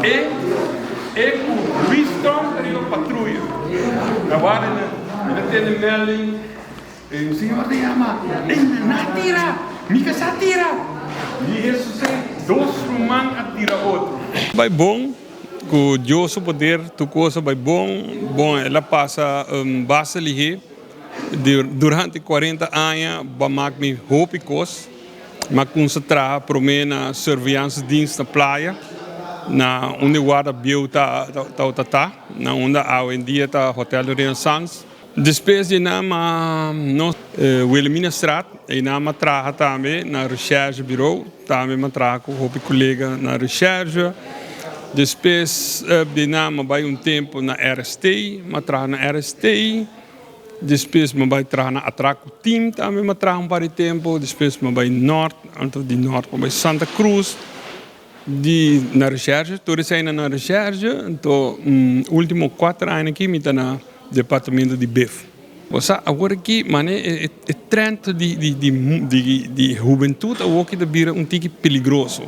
E com Winston para a patrulha. Agora, ainda tem a melding. E o senhor te chama. Não tira! Mica se atira! E isso é 2 romanos atira outro. Vai bom. Com Deus o poder, tu coisa vai bom, ela passa base ali, durante 40 anos, vai me roupa coisa, mas concentra para mim na surveillance dienst na praia, na onde guarda bio na onde hoje em dia tá Hotel Renaissance. Depois de nama no Wilhelmina Straat, e nama traga também na recherche bureau, também me traga com o colega na recherche. Depois de name vai tempo na RST, me traga na RST. Depois me vai traga na Atraco Team, também me traga para tempo. Depois me vai Norte, antes de Norte me vai Santa Cruz. Na recherche, todos ainda na recherche. Então, último 4 anos aqui, me está no departamento de BIF. Agora aqui, é trend de juventude, o que vira tique perigoso.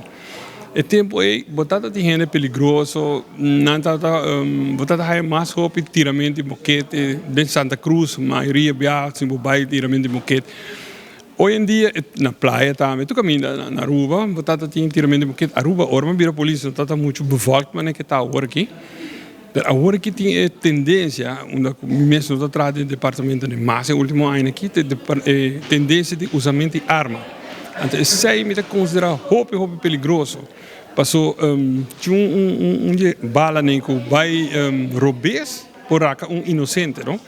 O tempo é botada de gente perigoso, não tá botada aí mais roupa tiramento de moquete, de Santa Cruz, maioria viaja sem bobai tiramento de moquete. Hoje em dia na praia também, tu caminha na Aruba, botada de tiramento de moquete, Aruba, orma vira polícia, não tá muito bevolkt, mas que tá agora aqui. Agora que tem tendência, mesmo do atrás do departamento de massa, último ano aqui, tendência de usamento de arma. Então, isso aí me considera roupa perigoso. Passou bala nem que vai roubar por inocente, não?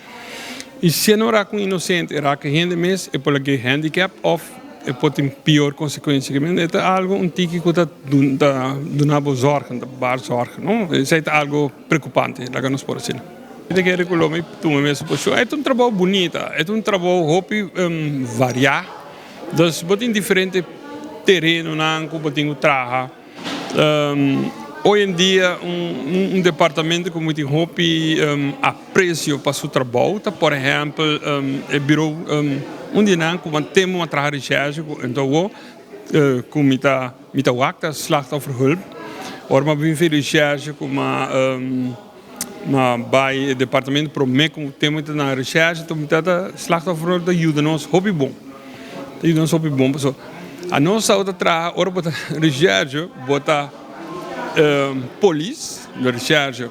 E se não raca inocente, raca gente mesmo, é porque handicap ou é pode ter pior consequência. É algo que está dando zorg, bar zorg, não? Isso é algo preocupante, lá que nós podemos dizer. Eu quero reclamar, tu mesmo, é trabalho bonito, é trabalho roupa variado. Então, tem diferentes terrenos, tem trabalho. Hoje em dia, departamento como tem roupa a preço para o trabalho, por exemplo, o bureau, onde não, como temos uma trabalho de recherche, então, como está o slachtofferhulp, ora, mas vem recherche, como o departamento para mim, como temos na recherche, então, slachtofferhulp ajuda-nos, roupa bom. E não sou bom, pessoal. A nossa outra trabalho, ora bota recherche, bota polícia, recherche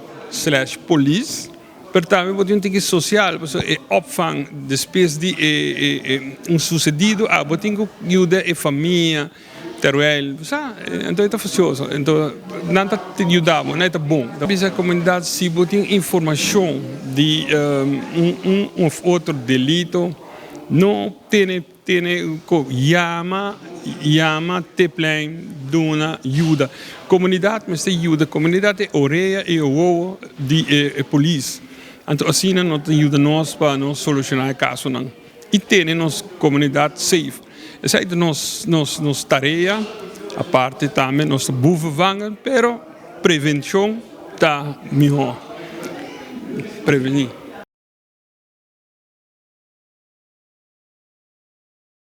/ polícia, portanto, bota tique social, pessoal, é opvang, depois de sucedido, bota tique ajuda a família, terwijl, então é facioso, então não tá te ajudamos, não é bom. A comunidade se bota informação de outro delito, não tem chama Teplein dona ajuda. Comunidade mas ajuda, comunidade é orelha e o de polícia. Então assim não ajuda nós para não solucionar o caso não. E tem nossa comunidade safe. Essa é nossa tarefa, a parte também nossa bufvangen, pero prevenção está melhor. Prevenir.